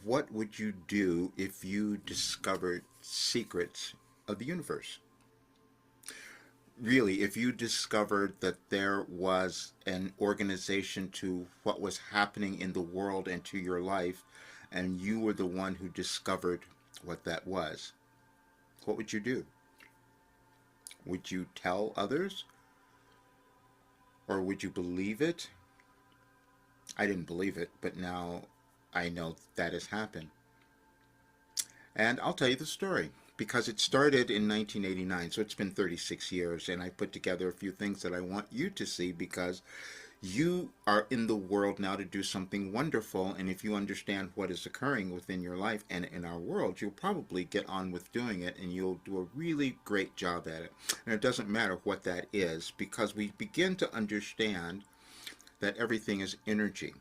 what would you do if you discovered secrets of the universe? Really, if you discovered that there was an organization to what was happening in the world and to your life, and you were the one who discovered what that was, what would you do? Would you tell others? Or would you believe it? I didn't believe it, but now I know that has happened. And I'll tell you the story because it started in 1989, so it's been 36 years, and I put together a few things that I want you to see because you are in the world now to do something wonderful, and if you understand what is occurring within your life and in our world, you'll probably get on with doing it, and you'll do a really great job at it. And it doesn't matter what that is, because we begin to understand that everything is energy.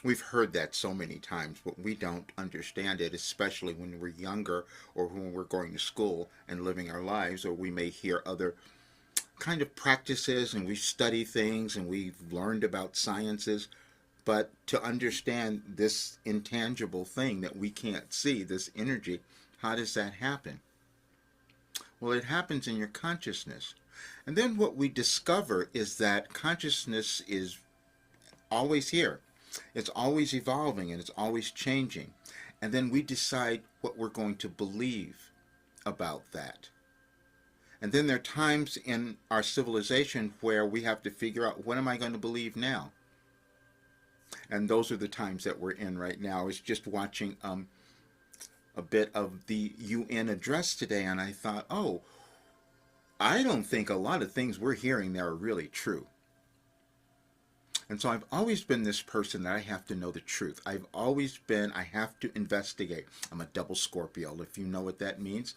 We've heard that so many times, but we don't understand it, especially when we're younger or when we're going to school and living our lives, or we may hear other kind of practices and we study things and we've learned about sciences. But to understand this intangible thing that we can't see, this energy, how does that happen? Well, it happens in your consciousness. And then what we discover is that consciousness is always here. It's always evolving and it's always changing. And then we decide what we're going to believe about that. And then there are times in our civilization where we have to figure out, what am I going to believe now? And those are the times that we're in right now. I was just watching a bit of the UN address today, and I thought, oh, I don't think a lot of things we're hearing there are really true. And so I've always been this person that I have to know the truth. I've always been, I have to investigate. I'm a double Scorpio, if you know what that means.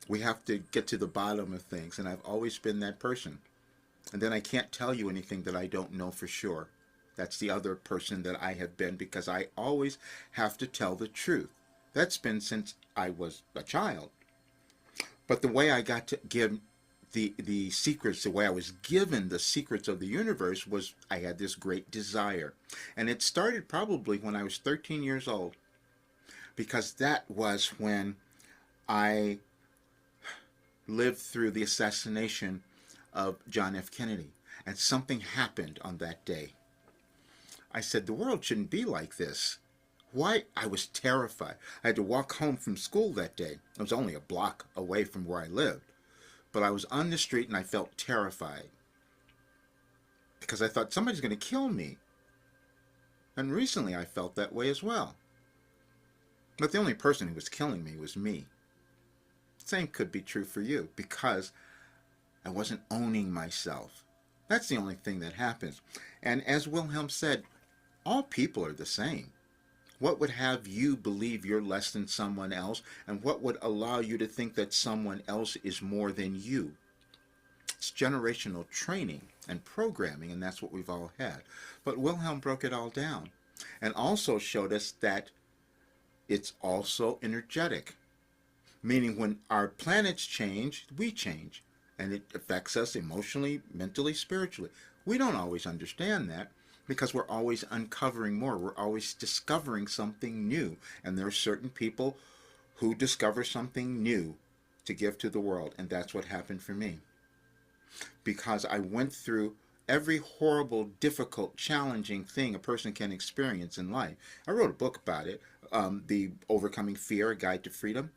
We have to get to the bottom of things, and I've always been that person. And then I can't tell you anything that I don't know for sure. That's the other person that I have been, because I always have to tell the truth. That's been since I was a child. But the way I got to give the secrets, the way I was given the secrets of the universe, was I had this great desire. And it started probably when I was 13 years old, because that was when I lived through the assassination of John F. Kennedy. And something happened on that day. I said, the world shouldn't be like this. Why? I was terrified. I had to walk home from school that day. It was only a block away from where I lived. But I was on the street and I felt terrified. Because I thought somebody's going to kill me. And recently I felt that way as well. But the only person who was killing me was me. Same could be true for you, because I wasn't owning myself. That's the only thing that happens. And as Wilhelm said, all people are the same. What would have you believe you're less than someone else, and what would allow you to think that someone else is more than you? It's generational training and programming, and that's what we've all had. But Wilhelm broke it all down and also showed us that it's also energetic, meaning when our planets change, we change, and it affects us emotionally, mentally, spiritually. We don't always understand that, because we're always uncovering more. We're always discovering something new. And there are certain people who discover something new to give to the world. And that's what happened for me. Because I went through every horrible, difficult, challenging thing a person can experience in life. I wrote a book about it, The Overcoming Fear, A Guide to Freedom.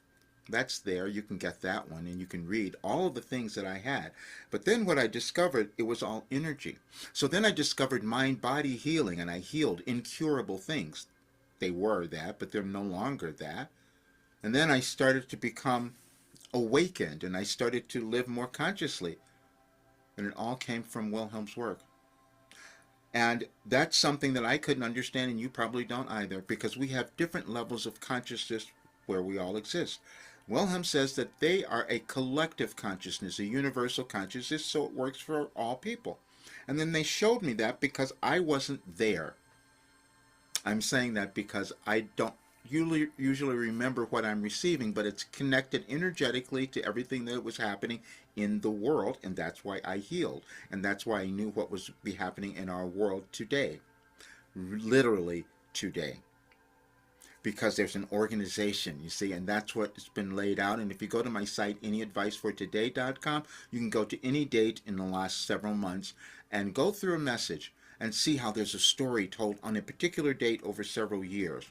That's there. You can get that one, and you can read all of the things that I had. But then what I discovered, it was all energy. So then I discovered mind-body healing, and I healed incurable things. They were that, but they're no longer that. And then I started to become awakened, and I started to live more consciously. And it all came from Wilhelm's work. And that's something that I couldn't understand, and you probably don't either, because we have different levels of consciousness where we all exist. Wilhelm says that they are a collective consciousness, a universal consciousness, so it works for all people. And then they showed me that because I wasn't there. I'm saying that because I don't usually remember what I'm receiving, but it's connected energetically to everything that was happening in the world, and that's why I healed. And that's why I knew what was be happening in our world today. Literally today. because there's an organization, you see, and that's what's been laid out. And if you go to my site, anyadvicefortoday.com, you can go to any date in the last several months and go through a message and see how there's a story told on a particular date over several years.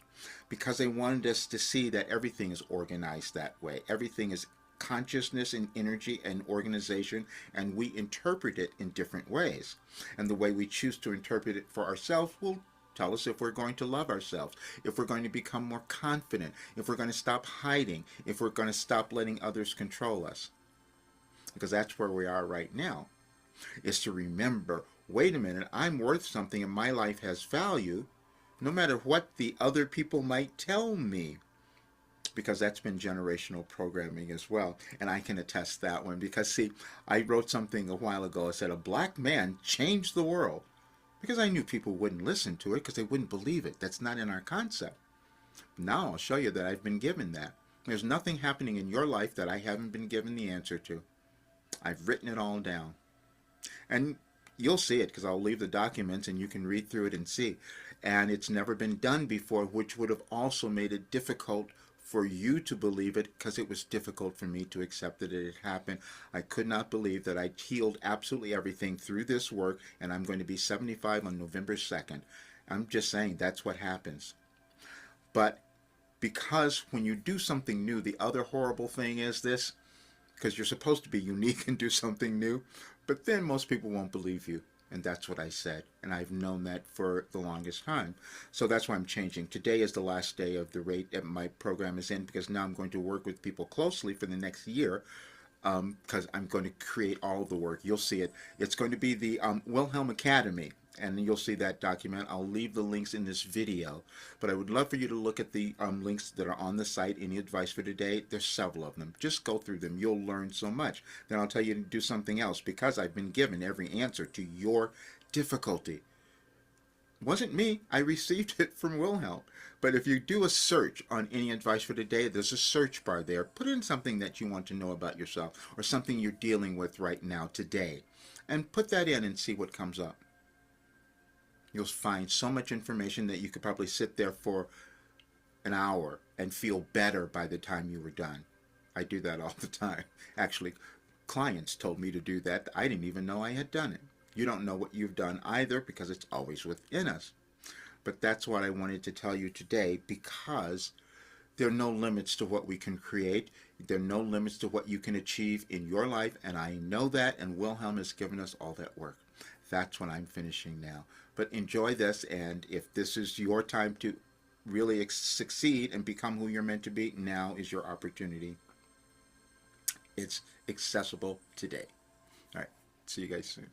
Because they wanted us to see that everything is organized that way. Everything is consciousness and energy and organization, and we interpret it in different ways. And the way we choose to interpret it for ourselves will tell us if we're going to love ourselves, if we're going to become more confident, if we're going to stop hiding, if we're going to stop letting others control us. Because that's where we are right now, is to remember, wait a minute, I'm worth something and my life has value, no matter what the other people might tell me. Because that's been generational programming as well. And I can attest that one. Because, see, I wrote something a while ago. I said, a black man changed the world. Because I knew people wouldn't listen to it because they wouldn't believe it. That's not in our concept. Now I'll show you that I've been given that. There's nothing happening in your life that I haven't been given the answer to. I've written it all down. And you'll see it because I'll leave the documents and you can read through it and see. And it's never been done before, which would have also made it difficult for you to believe it, because it was difficult for me to accept that it had happened. I could not believe that I healed absolutely everything through this work, and I'm going to be 75 on November 2nd. I'm just saying that's what happens. But because when you do something new, the other horrible thing is this, because you're supposed to be unique and do something new, but then most people won't believe you. And that's what I said. And I've known that for the longest time. So that's why I'm changing. Today is the last day of the rate that my program is in, because now I'm going to work with people closely for the next year, because I'm going to create all of the work. You'll see it. It's going to be the Wilhelm Academy. And you'll see that document. I'll leave the links in this video. But I would love for you to look at the links that are on the site, Any Advice for Today. There's several of them. Just go through them. You'll learn so much. Then I'll tell you to do something else, because I've been given every answer to your difficulty. It wasn't me. I received it from Wilhelm. But if you do a search on Any Advice for Today, there's a search bar there. Put in something that you want to know about yourself, or something you're dealing with right now, today. And put that in and see what comes up. You'll find so much information that you could probably sit there for an hour and feel better by the time you were done. I do that all the time. Actually, clients told me to do that. I didn't even know I had done it. You don't know what you've done either, because it's always within us. But that's what I wanted to tell you today, because there are no limits to what we can create. There are no limits to what you can achieve in your life, and I know that, and Wilhelm has given us all that work. That's what I'm finishing now. But enjoy this, and if this is your time to really succeed and become who you're meant to be, now is your opportunity. It's accessible today. All right. See you guys soon.